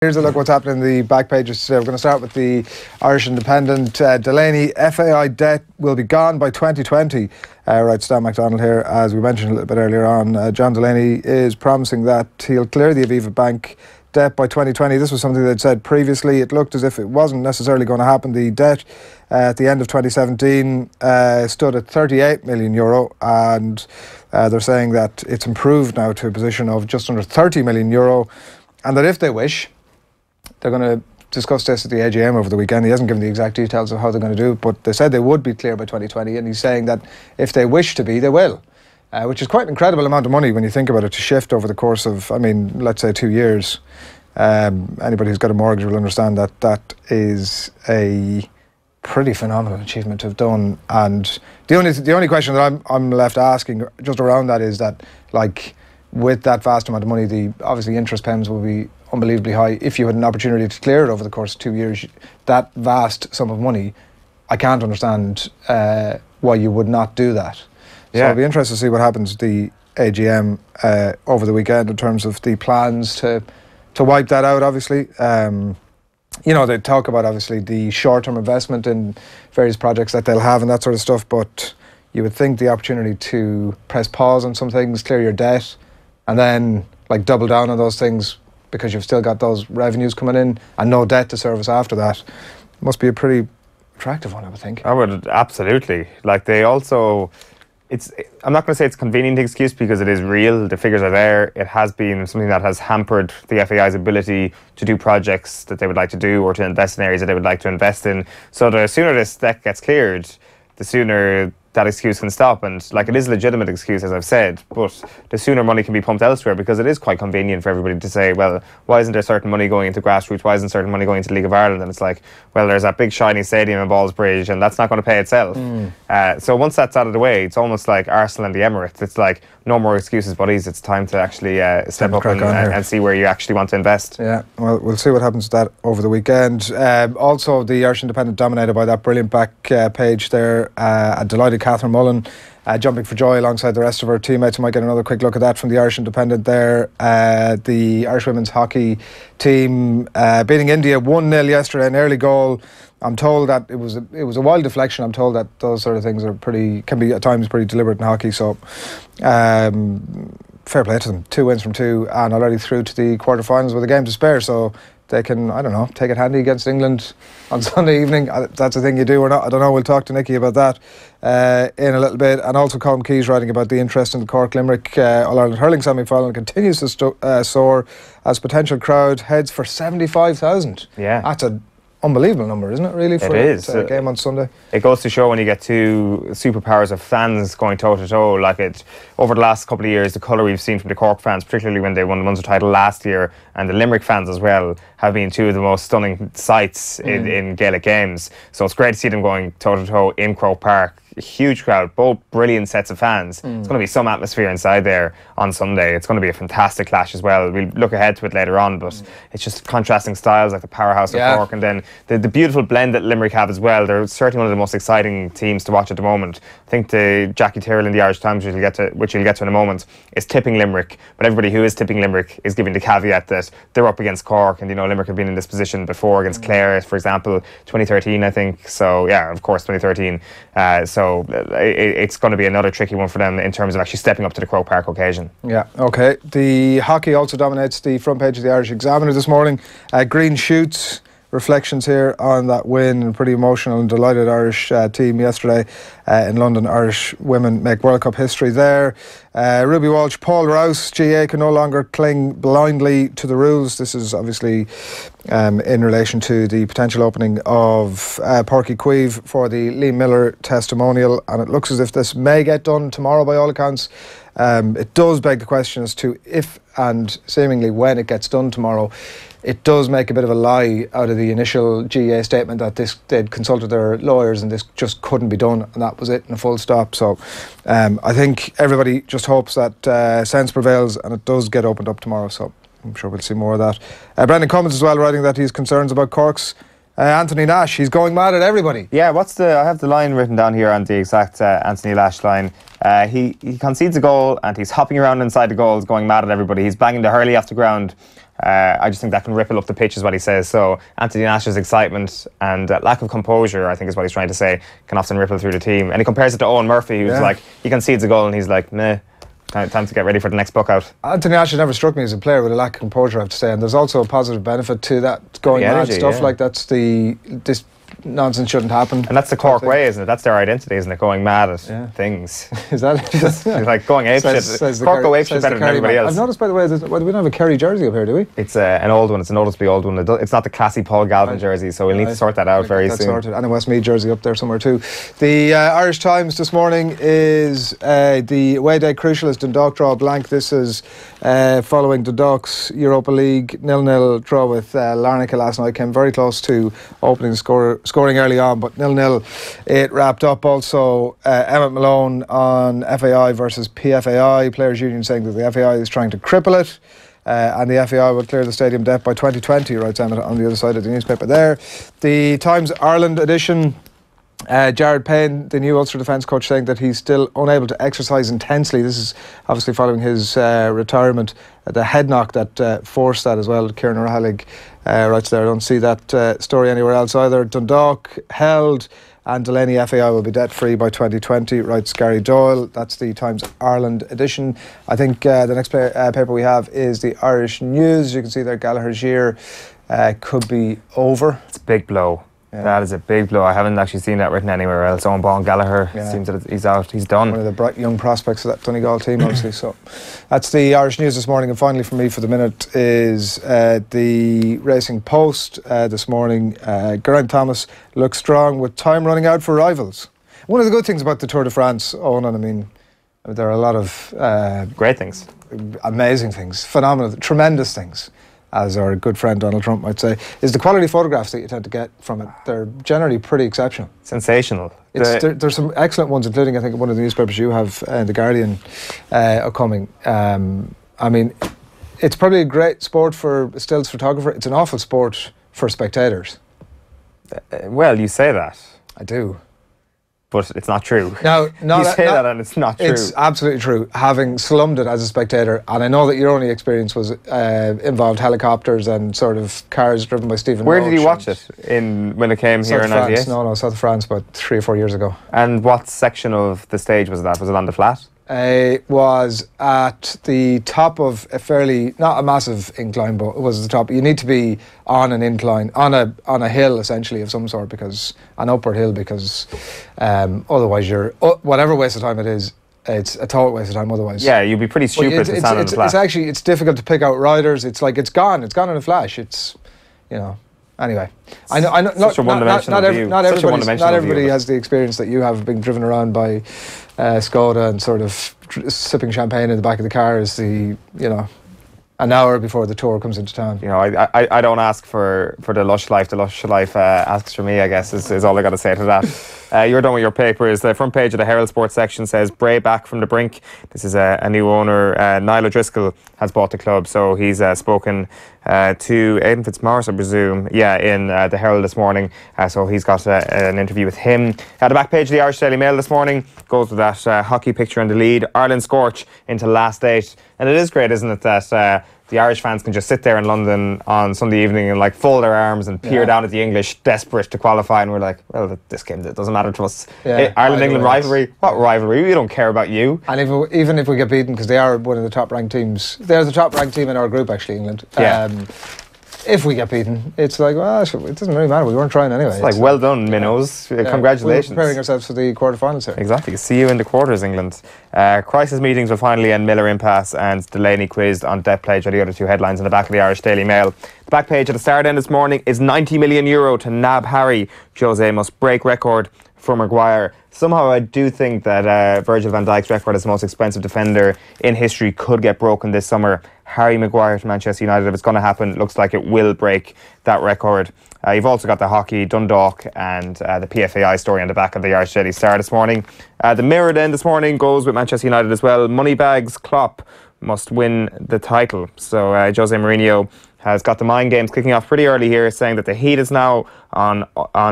Here's a look what's happening in the back pages today. We're going to start with the Irish Independent. Delaney, FAI debt will be gone by 2020. Right, Stan MacDonald here. As we mentioned a little bit earlier on, John Delaney is promising that he'll clear the Aviva Bank debt by 2020. This was something they'd said previously. It looked as if it wasn't necessarily going to happen. The debt at the end of 2017 stood at €38 million, and they're saying that it's improved now to a position of just under €30 million, and that if they wish, they're going to discuss this at the AGM over the weekend. He hasn't given the exact details of how they're going to do it, but they said they would be clear by 2020, and he's saying that if they wish to be, they will, which is quite an incredible amount of money when you think about it, to shift over the course of, I mean, let's say 2 years. Anybody who's got a mortgage will understand that that is a pretty phenomenal achievement to have done. And the only question that I'm left asking just around that is that, like, with that vast amount of money, the obviously interest payments will be unbelievably high. If you had an opportunity to clear it over the course of 2 years, that vast sum of money, I can't understand why you would not do that. Yeah. So it'll be interesting to see what happens at the AGM over the weekend in terms of the plans to wipe that out, obviously. You know, they talk about, obviously, the short-term investment in various projects that they'll have and that sort of stuff, but you would think the opportunity to press pause on some things, clear your debt, and then, like, double down on those things because you've still got those revenues coming in and no debt to service after that, must be a pretty attractive one, I would think. I would, absolutely. Like, they also, I'm not going to say it's a convenient excuse because it is real. The figures are there. It has been something that has hampered the FAI's ability to do projects that they would like to do or to invest in areas that they would like to invest in. So the sooner this debt gets cleared, the sooner that excuse can stop. And, like, it is a legitimate excuse, as I've said, but the sooner money can be pumped elsewhere, because it is quite convenient for everybody to say, well, why isn't there certain money going into grassroots? Why isn't certain money going into the League of Ireland? And it's like, well, there's that big shiny stadium in Ballsbridge, and that's not going to pay itself. So once that's out of the way, it's almost like Arsenal and the Emirates. It's like, no more excuses, buddies. It's time to actually step up and see where you actually want to invest. Yeah, well, we'll see what happens with that over the weekend. Also, the Irish Independent dominated by that brilliant back page there. A delighted Catherine Mullen jumping for joy alongside the rest of her teammates. We might get another quick look at that from the Irish Independent there. The Irish women's hockey team beating India 1-0 yesterday, an early goal. I'm told that it was a wild deflection. I'm told that those sort of things can be at times pretty deliberate in hockey. So fair play to them. 2 wins from 2 and already through to the quarterfinals with a game to spare. So they can, I don't know, take it handy against England on Sunday evening. That's a thing you do or not, I don't know. We'll talk to Nicky about that in a little bit. And also Colm Keys writing about the interest in the Cork Limerick All-Ireland hurling semi-final continues to soar as potential crowd heads for 75,000. Yeah. That's an unbelievable number, isn't it, really, for a game on Sunday? It goes to show when you get two superpowers of fans going toe-to-toe, like it, over the last couple of years, the colour we've seen from the Cork fans, particularly when they won the Munster title last year, and the Limerick fans as well, have been two of the most stunning sights in Gaelic games. So it's great to see them going toe-to-toe in Croke Park. A huge crowd, both brilliant sets of fans. It's going to be some atmosphere inside there on Sunday. It's going to be a fantastic clash as well. We'll look ahead to it later on, but it's just contrasting styles, like the powerhouse of Cork, and then the beautiful blend that Limerick have as well. They're certainly one of the most exciting teams to watch at the moment. I think the Jackie Tyrrell in the Irish Times, which you'll get to in a moment, is tipping Limerick, but everybody who is tipping Limerick is giving the caveat that they're up against Cork, and, you know, Limerick have been in this position before against Clare, for example, 2013, I think. So yeah, of course, 2013. So it's going to be another tricky one for them in terms of actually stepping up to the Croke Park occasion. Yeah, okay. The hockey also dominates the front page of the Irish Examiner this morning. Green shoots. Reflections here on that win, and pretty emotional and delighted Irish team yesterday in London. Irish women make World Cup history there. Ruby Walsh, Paul Rouse, GA can no longer cling blindly to the rules. This is obviously in relation to the potential opening of Páirc Uí Chaoimh for the Liam Miller testimonial, and it looks as if this may get done tomorrow by all accounts. It does beg the question as to if and seemingly when it gets done tomorrow. It does make a bit of a lie out of the initial GA statement that they'd consulted their lawyers and this just couldn't be done, and that was it, and a full stop. So I think everybody just hopes that sense prevails and it does get opened up tomorrow. So I'm sure we'll see more of that. Brendan Cummins as well, writing that he's concerns about Cork's Anthony Nash, he's going mad at everybody. Yeah, I have the line written down here on the exact Anthony Nash line. He concedes a goal and he's hopping around inside the goals, going mad at everybody. He's banging the hurley off the ground. I just think that can ripple up the pitch is what he says. So Anthony Nash's excitement and lack of composure, I think is what he's trying to say, can often ripple through the team. And he compares it to Owen Murphy, who's like, he concedes a goal and he's like, nah, time to get ready for the next book out. Anthony Nash has never struck me as a player with a lack of composure, I have to say. And there's also a positive benefit to that going mad stuff. Like that's this nonsense shouldn't happen. And that's the Cork way, isn't it? That's their identity, isn't it? Going mad at things. Is that it? Like going ape shit. Cork go ape shit better than everybody else. I've noticed, by the way, we don't have a Kerry jersey up here, do we? It's an old one. It's a noticeably old one. It's not the classy Paul Galvin jersey, so we'll need to sort that out very soon. Sorted. And a Westmeath jersey up there somewhere too. The Irish Times this morning is the away day crucial as Dundalk draw blank. This is following Dundalk's Europa League 0-0 draw with Larnaca last night. Came very close to opening scoring early on, but 0-0 it wrapped up. Also Emmett Malone on FAI versus PFAI. Players Union saying that the FAI is trying to cripple it. And the FAI will clear the stadium debt by 2020, writes Emmett on the other side of the newspaper there. The Times Ireland edition, Jared Payne, the new Ulster defence coach, saying that he's still unable to exercise intensely. This is obviously following his retirement. The head knock that forced that as well. Kieran O'Hallig writes there. I don't see that story anywhere else either. Dundalk held and Delaney FAI will be debt-free by 2020, writes Gary Doyle. That's the Times Ireland edition. I think the next paper we have is the Irish News. You can see there Gallagher's year could be over. It's a big blow. Yeah. That is a big blow. I haven't actually seen that written anywhere else. Owen Baugh Gallagher seems that he's out. He's done. One of the bright young prospects of that Donegal team, obviously. So that's the Irish News this morning. And finally, for me, for the minute, is the Racing Post this morning. Geraint Thomas looks strong with time running out for rivals. One of the good things about the Tour de France, Owen, and I mean, there are a lot of great things, amazing things, phenomenal, tremendous things, as our good friend Donald Trump might say, is the quality photographs that you tend to get from it. They're generally pretty exceptional. Sensational. There's some excellent ones, including, I think, one of the newspapers you have, The Guardian, upcoming. I mean, it's probably a great sport for a stills photographer. It's an awful sport for spectators. Well, you say that. I do. But it's not true. No, you say that and it's not true. It's absolutely true. Having slummed it as a spectator, and I know that your only experience was involved helicopters and sort of cars driven by Stephen Where did you watch it? When it came here in 98? No, South of France, about 3 or 4 years ago. And what section of the stage was that? Was it on the flat? It was at the top of a fairly, not a massive incline, but it was at the top. You need to be on an incline, on a hill essentially of some sort, because an upward hill, because otherwise you're, whatever waste of time it is, it's a total waste of time otherwise. Yeah, you'd be pretty stupid to stand on the flat. It's difficult to pick out riders. It's like it's gone in a flash. It's, you know. Anyway, I know. Not everybody has the experience that you have, being driven around by Skoda and sort of sipping champagne in the back of the car as an hour before the tour comes into town. You know, I don't ask for the lush life. The lush life asks for me, I guess, is all I got to say to that. You're done with your papers. The front page of the Herald Sports section says Bray back from the brink. This is a new owner. Niall O'Driscoll has bought the club, so he's spoken to Aidan Fitzmaurice, I presume, in the Herald this morning. So he's got an interview with him. The back page of the Irish Daily Mail this morning goes with that hockey picture in the lead. Ireland scorch into last 8. And it is great, isn't it, that the Irish fans can just sit there in London on Sunday evening and fold their arms and peer down at the English, desperate to qualify, and we're like, well, this game, it doesn't matter to us. Ireland-England rivalry, what rivalry? We don't care about you. And even if we get beaten, because they are one of the top-ranked teams, they're the top-ranked team in our group, actually, England. If we get beaten, it's like, well, it doesn't really matter. We weren't trying anyway. It's well done, minnows. Congratulations. We're preparing ourselves for the quarterfinals here. Exactly. See you in the quarters, England. Crisis meetings will finally end Miller impasse, and Delaney quizzed on debt pledge are the other two headlines in the back of the Irish Daily Mail. The back page at the start end this morning is €90 million to nab Harry. Jose must break record for Maguire. Somehow I do think that Virgil van Dijk's record as the most expensive defender in history could get broken this summer. Harry Maguire to Manchester United, if it's going to happen, looks like it will break that record. You've also got the hockey, Dundalk, and the PFAI story on the back of the Irish Daily Star this morning. The Mirror then this morning goes with Manchester United as well. Moneybags Klopp must win the title. So Jose Mourinho has got the mind games kicking off pretty early here, saying that the heat is now on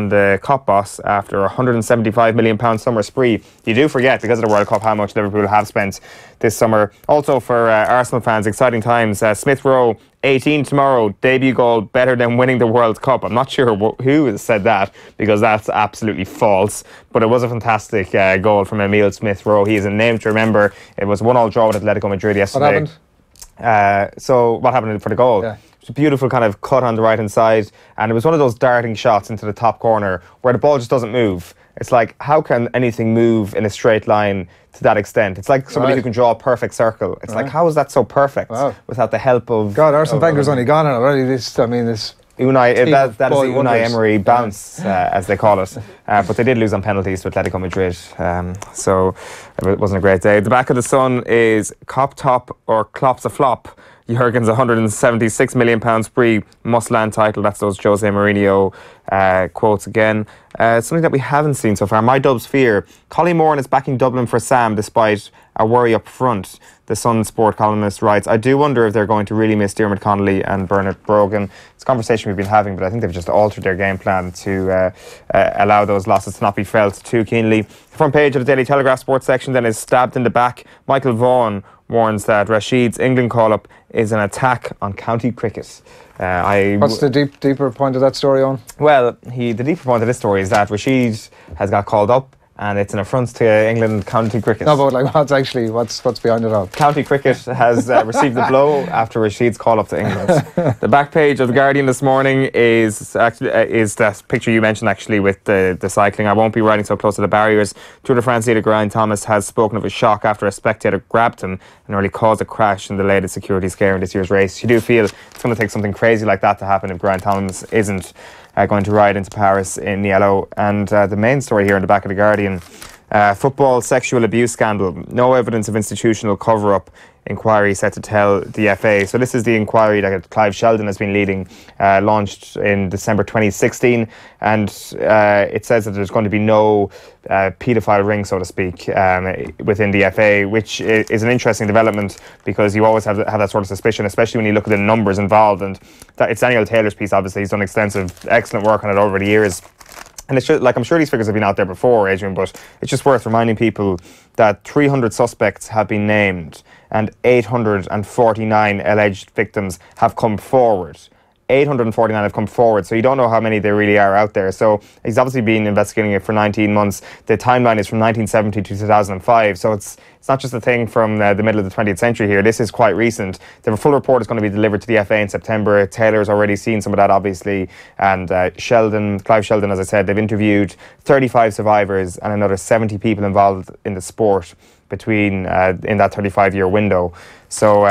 the Cup boss after a £175 million summer spree. You do forget, because of the World Cup, how much Liverpool have spent this summer. Also for Arsenal fans, exciting times. Smith Rowe, 18 tomorrow, debut goal better than winning the World Cup. I'm not sure who said that, because that's absolutely false, but it was a fantastic goal from Emile Smith Rowe. He is a name to remember. It was 1-1 draw with Atletico Madrid yesterday. What happened? So what happened for the goal? Yeah. A beautiful kind of cut on the right hand side, and it was one of those darting shots into the top corner where the ball just doesn't move. It's like, how can anything move in a straight line to that extent? It's like somebody who can draw a perfect circle. It's like, how is that so perfect without the help of... God, Arsene Wenger's only gone on already. This Unai, that is the Unai Emery bounce, as they call it. But they did lose on penalties to Atletico Madrid, so it wasn't a great day. The back of the Sun is Cop Top or Klopp's a flop. Jurgen's £176 million spree, must-land title. That's those Jose Mourinho quotes again. Something that we haven't seen so far. My Dubs fear. Colin Moran is backing Dublin for Sam despite a worry up front. The Sun sport columnist writes, I do wonder if they're going to really miss Diarmuid Connolly and Bernard Brogan. It's a conversation we've been having, but I think they've just altered their game plan to allow those losses to not be felt too keenly. The front page of the Daily Telegraph sports section then is stabbed in the back. Michael Vaughan warns that Rashid's England call-up is an attack on county cricket. What's the deeper point of that story, on? Well, the deeper point of this story is that Rashid has got called up, and it's an affront to England county cricket. No, but like, what's behind it all? County cricket has received the blow after Rashid's call up to England. The back page of the Guardian this morning is that picture you mentioned, actually, with the cycling. I won't be riding so close to the barriers. Tour de France leader Geraint Thomas has spoken of a shock after a spectator grabbed him and nearly caused a crash in the latest security scare in this year's race. You do feel it's going to take something crazy like that to happen if Geraint Thomas isn't going to ride into Paris in yellow. And the main story here in the back of the Guardian, football sexual abuse scandal, no evidence of institutional cover-up, inquiry set to tell the FA. So this is the inquiry that Clive Sheldon has been leading, launched in December 2016, and it says that there's going to be no paedophile ring, so to speak, within the FA, which is an interesting development, because you always have that sort of suspicion, especially when you look at the numbers involved. And it's Daniel Taylor's piece, obviously. He's done extensive, excellent work on it over the years. And it's just, like, I'm sure these figures have been out there before, Adrian, but it's just worth reminding people that 300 suspects have been named and 849 alleged victims have come forward. 849 have come forward, so you don't know how many there really are out there. So he's obviously been investigating it for 19 months. The timeline is from 1970 to 2005, so it's not just a thing from the middle of the 20th century here. This is quite recent. The full report is going to be delivered to the FA in September. Taylor's already seen some of that, obviously, and Clive Sheldon, as I said, they've interviewed 35 survivors and another 70 people involved in the sport between in that 35-year window. So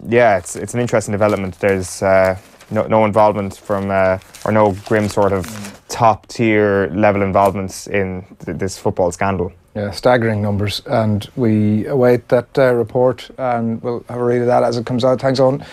yeah, it's an interesting development. There's no involvement from, or no grim sort of top-tier level involvements in this football scandal. Yeah, staggering numbers, and we await that report, and we'll have a read of that as it comes out. Thanks, Owen.